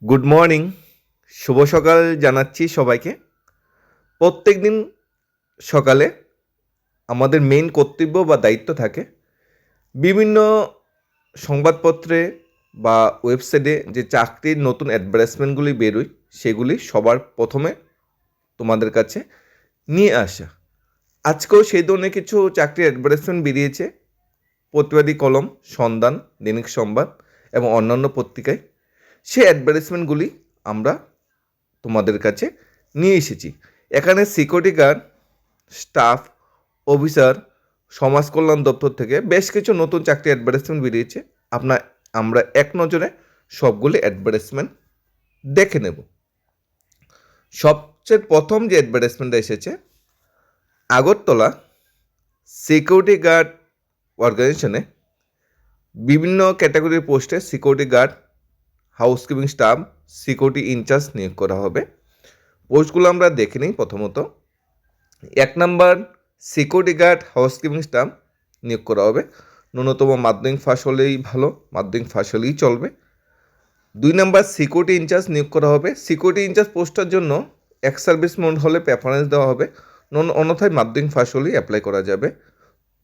Good morning, শুভ সকাল জানাচ্ছি সবাইকে। প্রত্যেকদিন সকালে আমাদের মেইন কর্তব্য বা দায়িত্ব থাকে বিভিন্ন সংবাদপত্রে বা ওয়েবসাইটে যে চাকরির নতুন অ্যাডভার্টাইজমেন্টগুলি বেরোয় সেগুলি সবার প্রথমে তোমাদের কাছে নিয়ে আসা। আজকেও সেই ধরনের কিছু চাকরির অ্যাডভার্টাইজমেন্ট বেরিয়েছে প্রতিবাদী কলম, সন্ধান, দৈনিক সংবাদ এবং অন্যান্য পত্রিকায়। সেই অ্যাডভার্টাইজমেন্টগুলি আমরা তোমাদের কাছে নিয়ে এসেছি। এখানে সিকিউরিটি গার্ড, স্টাফ, অফিসার, সমাজ কল্যাণ দপ্তর থেকে বেশ কিছু নতুন চাকরি অ্যাডভার্টাইজমেন্ট বেরিয়েছে। আমরা এক নজরে সবগুলি অ্যাডভার্টাইজমেন্ট দেখে নেব। সবচেয়ে প্রথম যে অ্যাডভার্টাইজমেন্টটা এসেছে, আগরতলা সিকিউরিটি গার্ড অর্গানাইজেশনে বিভিন্ন ক্যাটাগরির পোস্টে security guard, housekeeping staff, security incharge নিয়োগ করা হবে। পোস্টগুলো আমরা দেখে নিই। প্রথমত 1 number security guard, housekeeping staff নিয়োগ করা হবে। ন্যূনতম মাধ্যমিক পাস হলেই ভালো, মাধ্যমিক পাস হলেই চলবে। 2 নাম্বার সিকিউরিটি ইনচার্জ নিয়োগ করা হবে। সিকিউরিটি ইনচার্জ পোস্টের জন্য এক্স সার্ভিস মোড হলে প্রেফারেন্স দেওয়া হবে, অন্যথায় মাধ্যমিক পাস হলেই অ্যাপ্লাই করা যাবে।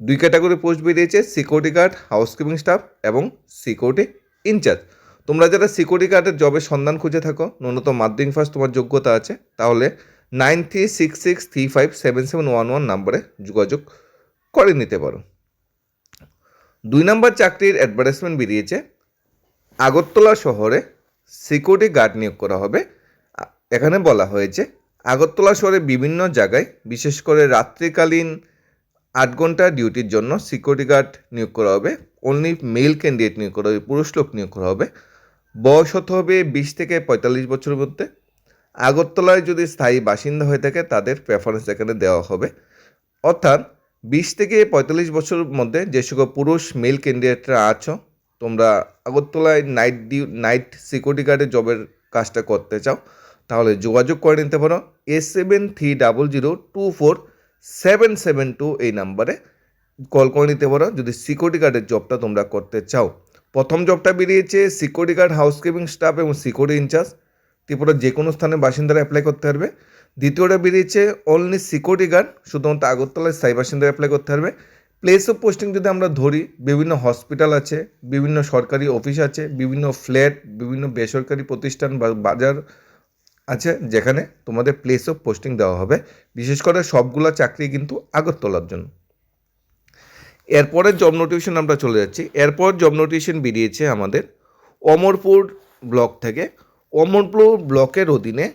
2 ক্যাটাগরি পোস্ট বেরিয়েছে, সিকিউরিটি গার্ড, হাউসকিপিং স্টাফ এবং সিকিউরিটি ইনচার্জ। তোমরা যারা সিকিউরিটি গার্ডের জবের সন্ধান খুঁজে থাকো, ন্যূনতম মাধ্যমিক পাস তোমার যোগ্যতা আছে, তাহলে 9366357711 নাম্বারে যোগাযোগ করে নিতে পারো। 2 নাম্বার চাকরির অ্যাডভার্টাইজমেন্ট বেরিয়েছে, আগরতলা শহরে সিকিউরিটি গার্ড নিয়োগ করা হবে। এখানে বলা হয়েছে আগরতলা শহরে বিভিন্ন জায়গায়, বিশেষ করে রাত্রিকালীন 8 ঘন্টা ডিউটির জন্য সিকিউরিটি গার্ড নিয়োগ করা হবে। অনলি মেল ক্যান্ডিডেট নিয়োগ করা হবে, পুরুষ লোক নিয়োগ করা হবে। বয়স হতে হবে 20 থেকে 45 বছরের মধ্যে। আগরতলায় যদি স্থায়ী বাসিন্দা হয়ে থাকে তাদের প্রেফারেন্স এখানে দেওয়া হবে। অর্থাৎ 20 থেকে 45 বছরের মধ্যে যে সকল পুরুষ মেল ক্যান্ডিডেটরা আছো, তোমরা আগরতলায় নাইট সিকিউরিটি গার্ডের জবের কাজটা করতে চাও, তাহলে যোগাযোগ করে নিতে পারো। 7300247772 এই নাম্বারে কল করে নিতে পারো যদি সিকিউরিটি গার্ডের জবটা তোমরা করতে চাও। প্রথম জবটা বেরিয়েছে সিকিউরিটি গার্ড, হাউসকিপিং স্টাফ এবং সিকিউরিটি ইনচার্জ। ত্রিপুরার যে কোনো স্থানে বাসিন্দারা অ্যাপ্লাই করতে পারবে। দ্বিতীয়টা বেরিয়েছে অনলি সিকিউরিটি গার্ড, শুধুমাত্র আগরতলায় স্থায়ী বাসিন্দারা অ্যাপ্লাই করতে পারবে। প্লেস অফ পোস্টিং যদি আমরা ধরি, বিভিন্ন হসপিটাল আছে, বিভিন্ন সরকারি অফিস আছে, বিভিন্ন ফ্ল্যাট, বিভিন্ন বেসরকারি প্রতিষ্ঠান বা বাজার আছে যেখানে তোমাদের প্লেস অফ পোস্টিং দেওয়া হবে। বিশেষ করে সবগুলো চাকরি কিন্তু আগরতলার জন্য। এরপরের জব নোটিফিকেশন আমরা চলে যাচ্ছি। এরপর জব নোটিফিকেশন বেরিয়েছে আমাদের অমরপুর ব্লক থেকে। অমরপুর ব্লকের অধীনে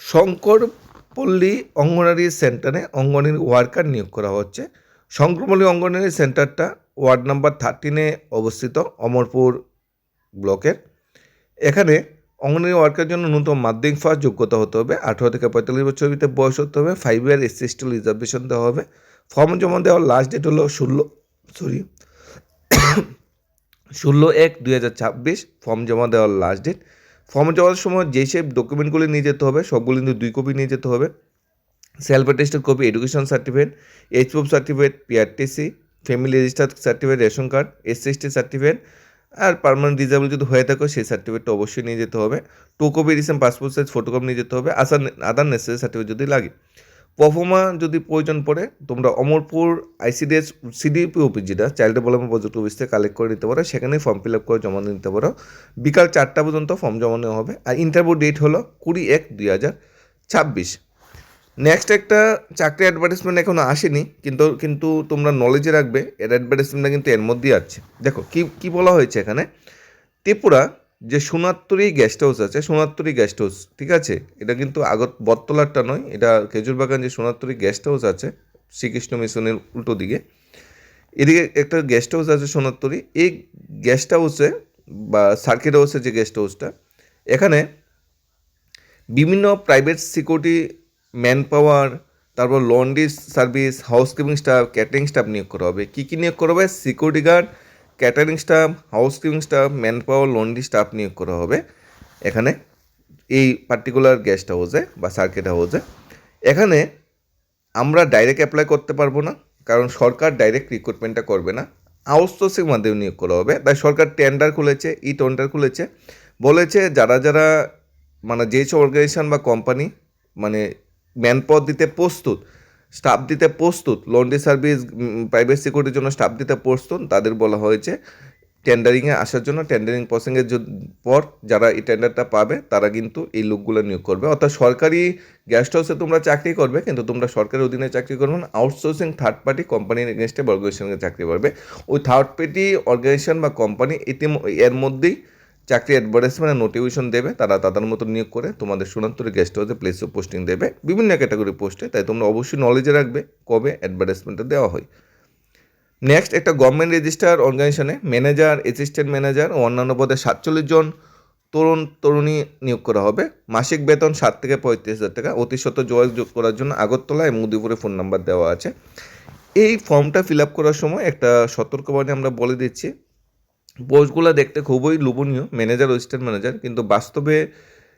শঙ্করপল্লী অঙ্গনারী সেন্টারে অঙ্গনারী ওয়ার্কার নিয়োগ করা হচ্ছে। শঙ্করপল্লী অঙ্গনারী সেন্টারটা ওয়ার্ড নাম্বার 13-এ অবস্থিত, অমরপুর ব্লকের। এখানে অঙ্গনারী ওয়ার্কারের জন্য ন্যূনতম মাধ্যমিক পাস যোগ্যতা হতে হবে, 18 থেকে 45 বছরের ভিতরে বয়স হতে হবে, 5 ইয়ার SC/ST রিজার্ভেশন দেওয়া হবে। ফর্ম জমা দেওয়ার লাস্ট ডেট হলো 16/1/2026 ফর্ম জমা দেওয়ার লাস্ট ডেট। ফর্ম জমার সময় যেসব ডকুমেন্টগুলি নিয়ে যেতে হবে সবগুলি কিন্তু 2 কপি নিয়ে যেতে হবে। Self attested copy, education certificate, HPOF certificate, PRTC, family registered certificate, ration card, SC/ST certificate আর পার্মানেন্ট ডিসেবল যদি হয়ে থাকো সেই সার্টিফিকেটটা অবশ্যই নিয়ে যেতে হবে। 2 copy recent passport size photocopy নিয়ে যেতে হবে। আদার নেসেসারি সার্টিফিকেট যদি লাগে। প্রফর্মা যদি প্রয়োজন পড়ে তোমরা অমরপুর ICDS CDP অফিস, যেটা চাইল্ড ডেভেলপমেন্ট প্রজেক্ট অফিস থেকে কালেক্ট করে নিতে পারো, সেখানে ফর্ম ফিল আপ করে জমা নিতে পারো। বিকাল 4টা পর্যন্ত ফর্ম জমা নেওয়া হবে। আর ইন্টারভিউ ডেট হলো 20/1/2026। নেক্সট একটা চাকরি অ্যাডভার্টাইজমেন্ট এখনও আসেনি, কিন্তু তোমরা নলেজে রাখবে এর অ্যাডভার্টাইজমেন্টটা কিন্তু এর মধ্যেই আছে। দেখো কি বলা হয়েছে এখানে। ত্রিপুরা যে সোনারতরী গেস্ট হাউস আছে, সোনারতরী গেস্ট হাউস, ঠিক আছে, এটা কিন্তু বটতলারটা নয়, এটা খেজুরবাগান যে সোনারতরী গেস্ট হাউস আছে শ্রীকৃষ্ণ মিশনের উল্টো দিকে, এদিকে একটা গেস্ট হাউস আছে সোনারতরী। এই গেস্ট হাউসে বা সার্কিট হাউসে যে গেস্ট হাউসটা, এখানে বিভিন্ন প্রাইভেট সিকিউরিটি, ম্যান পাওয়ার, তারপর laundry service, housekeeping staff, catering staff নিয়োগ করা হবে। কী নিয়োগ করা হবে? Security guard, catering staff, housekeeping staff, manpower, laundry staff নিয়োগ করা হবে এখানে এই পার্টিকুলার গেস্ট হাউসে বা সার্কিট হাউসে। এখানে আমরা ডাইরেক্ট অ্যাপ্লাই করতে পারবো না, কারণ সরকার ডাইরেক্ট রিক্রুটমেন্টটা করবে না, আউটসোর্সিং মাধ্যমে নিয়োগ করা হবে। তাই সরকার টেন্ডার খুলেছে, টেন্ডার খুলেছে বলেছে যারা যারা মানে যেসব অর্গানাইজেশন বা কোম্পানি মানে ম্যান পাওয়ার দিতে প্রস্তুত, স্টাফ দিতে প্রস্তুত, লন্ড্রি সার্ভিস, প্রাইভেট সিকিউরিটির জন্য স্টাফ দিতে প্রস্তুত, তাদের বলা হয়েছে টেন্ডারিংয়ে আসার জন্য। টেন্ডারিং প্রসঙ্গের পর যারা এই টেন্ডারটা পাবে তারা কিন্তু এই লোকগুলো নিয়োগ করবে। অর্থাৎ সরকারি গেস্ট হাউসে তোমরা চাকরি করবে, কিন্তু তোমরা সরকারের অধীনে চাকরি করবে না, আউটসোর্সিং থার্ড পার্টি কোম্পানির এগেনস্টে বা অর্গানাইজেশনকে চাকরি করবে। ওই থার্ড পার্টি অর্গানাইজেশন বা কোম্পানি এর মধ্যেই চাকরি অ্যাডভার্টাইজমেন্ট নোটিফিকেশন দেবে, তারা তাদের মতো নিয়োগ করে তোমাদের সোনান্তরে গেস্ট হাউসে প্লেস অফ পোস্টিং দেবে বিভিন্ন ক্যাটাগরি পোস্টে। তাই তোমরা অবশ্যই নলেজে রাখবে কবে অ্যাডভার্টাইজমেন্টটা দেওয়া হয়। নেক্সট, একটা গভর্নমেন্ট রেজিস্টার অর্গানাইজেশনে ম্যানেজার, অ্যাসিস্ট্যান্ট ম্যানেজার ও অন্যান্য পদে 47 জন তরুণী নিয়োগ করা হবে। মাসিক বেতন 7 থেকে 35,000 টাকা। অতি সত্ত্বর যোগাযোগ করার জন্য আগরতলা এবং উদয়পুরে ফোন নাম্বার দেওয়া আছে। এই ফর্মটা ফিল আপ করার সময় একটা সতর্কবাণী আমরা বলে দিচ্ছি, পোস্টগুলো দেখতে খুবই লোভনীয়, ম্যানেজার, অ্যাসিস্ট্যান্ট ম্যানেজার, কিন্তু বাস্তবে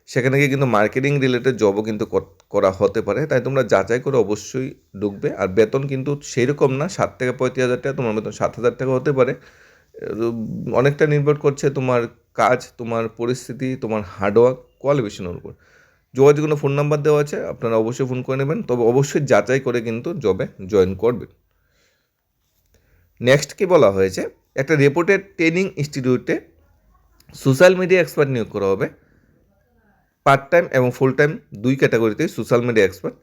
সেখানে গিয়ে কিন্তু মার্কেটিং রিলেটেড জবও কিন্তু করা হতে পারে। তাই তোমরা যাচাই করে অবশ্যই ঢুকবে। আর বেতন কিন্তু সেই রকম না 7 থেকে 35,000 টাকা, তোমার বেতন 7,000 টাকা হতে পারে। অনেকটা নির্ভর করছে তোমার কাজ, তোমার পরিস্থিতি, তোমার হার্ডওয়ার্ক, কোয়ালিফিকেশনের উপর। যোগাযোগের ফোন নাম্বার দেওয়া আছে, আপনারা অবশ্যই ফোন করে নেবেন, তবে অবশ্যই যাচাই করে কিন্তু জবে জয়েন করবেন। নেক্সট কি বলা হয়েছে, একটা রেপুটেড ট্রেনিং ইনস্টিটিউটে সোশ্যাল মিডিয়া এক্সপার্ট নিয়োগ করা হবে। পার্ট টাইম এবং ফুল টাইম দুই ক্যাটাগরিতে সোশ্যাল মিডিয়া এক্সপার্ট।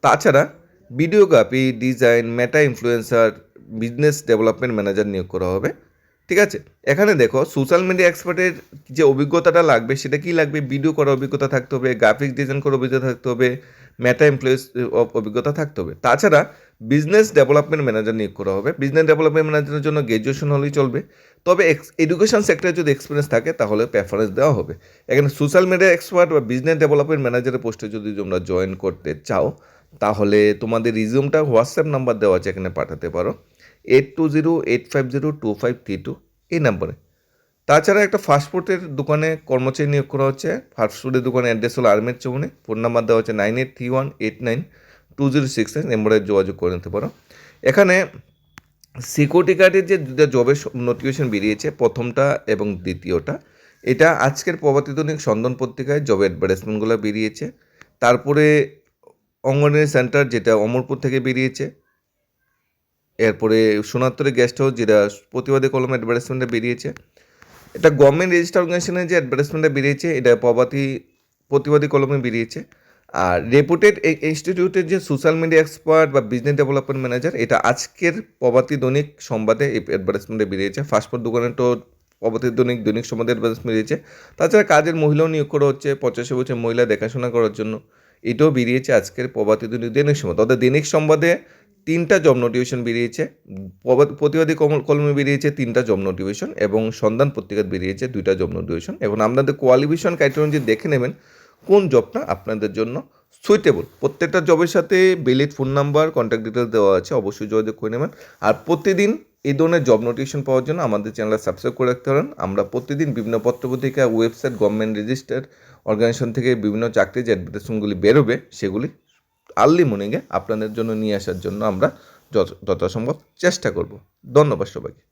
তাছাড়া ভিডিওগ্রাফি, ডিজাইন, মেটা ইনফ্লুয়েন্সার, বিজনেস ডেভেলপমেন্ট ম্যানেজার নিয়োগ করা হবে। ঠিক আছে, এখানে দেখো সোশ্যাল মিডিয়া এক্সপার্টের যে অভিজ্ঞতাটা লাগবে সেটা কি লাগবে, ভিডিও করার অভিজ্ঞতা থাকতে হবে, গ্রাফিক্স ডিজাইন করার অভিজ্ঞতা থাকতে হবে, মেটা ইনফ্লুয়েন্স অভিজ্ঞতা থাকতে হবে। তাছাড়া বিজনেস ডেভেলপমেন্ট ম্যানেজার নিয়োগ করা হবে। বিজনেস ডেভেলপমেন্ট ম্যানেজারের জন্য গ্র্যাজুয়েশন হলেই চলবে, তবে এডুকেশন সেক্টরে যদি এক্সপিরিয়েন্স থাকে তাহলে প্রেফারেন্স দেওয়া হবে। এখানে সোশ্যাল মিডিয়া এক্সপার্ট বা বিজনেস ডেভেলপমেন্ট ম্যানেজারের পোস্টে যদি তোমরা জয়েন করতে চাও তাহলে তোমাদের রিজিউমটা হোয়াটসঅ্যাপ নাম্বার দেওয়া আছে, এখানে পাঠাতে পারো 8208502532 এই নাম্বারে। তাছাড়া একটা ফাস্টফুডের দোকানে কর্মচারী নিয়োগ করা হচ্ছে। ফাস্টফুডের দোকানের অ্যাড্রেস হলো আর্মের চৌমুনি, ফোন নাম্বার দেওয়া হচ্ছে 9831892066, নাম্বারে যোগাযোগ করে নিতে পারো। এখানে সিকিউরিটি গার্ডের যে দুটো জবের নোটিফিকেশন বেরিয়েছে, প্রথমটা এবং দ্বিতীয়টা, এটা আজকের প্রভাতী দৈনিক সন্ধান পত্রিকায় জব অ্যাডভার্টাইজমেন্টগুলো বেরিয়েছে। তারপরে অঙ্গনওয়াড়ি সেন্টার যেটা অমরপুর থেকে বেরিয়েছে, এরপরে সোনারতরে গেস্ট হাউস যেটা প্রতিবাদী কলম অ্যাডভার্টাইজমেন্টে বেরিয়েছে। এটা গভর্নমেন্ট রেজিস্টার অর্গানাইজেশনের যে অ্যাডভার্টাইজমেন্টটা বেরিয়েছে এটা প্রতিবাদী কলমে বেরিয়েছে। আর রেপুটেড ইনস্টিটিউটের যে সোশ্যাল মিডিয়া এক্সপার্ট বা বিজনেস ডেভেলপমেন্ট ম্যানেজার, এটা আজকের প্রভাতী দৈনিক সংবাদে এই অ্যাডভার্টাইজমেন্টে বেরিয়েছে। ফাস্টফুড দোকানে তো প্রভাতী দৈনিক সংবাদে অ্যাডভার্টাইজমেন্ট বেরিয়েছে। তাছাড়া কাজের মহিলাও নিয়োগ করা হচ্ছে, 85 বছর মহিলা দেখাশোনা করার জন্য, এটাও বেরিয়েছে আজকের প্রভাতী দৈনিক সংবাদ। অর্থাৎ দৈনিক সংবাদে 3টা জব নোটিফিকেশন বেরিয়েছে, প্রতিবাদী কলমে বেরিয়েছে 3টা জব নোটিফিকেশন, এবং সন্ধান পত্রিকায় বেরিয়েছে 2টা জব নোটিফিকেশন। এখন আপনাদের কোয়ালিফিকেশন ক্রাইটেরিয়া দেখে নেবেন কোন জবটা আপনাদের জন্য সুইটেবল। প্রত্যেকটা জবের সাথে valid phone number, contact details দেওয়া আছে, অবশ্যই যোগাযোগ করে নেবেন। আর প্রতিদিন এই ধরনের জব নোটিফিকেশন পাওয়ার জন্য আমাদের চ্যানেল সাবস্ক্রাইব করে রাখতে পারেন। আমরা প্রতিদিন বিভিন্ন পত্রপত্রিকা, ওয়েবসাইট, গভর্নমেন্ট রেজিস্টার অর্গানাইজেশন থেকে বিভিন্ন চাকরির যে অ্যাডভার্টাইজমেন্টগুলি বেরোবে সেগুলি আর্লি মর্নিংয়ে আপনাদের জন্য নিয়ে আসার জন্য আমরা যথাসম্ভব চেষ্টা করব। ধন্যবাদ সবাইকে।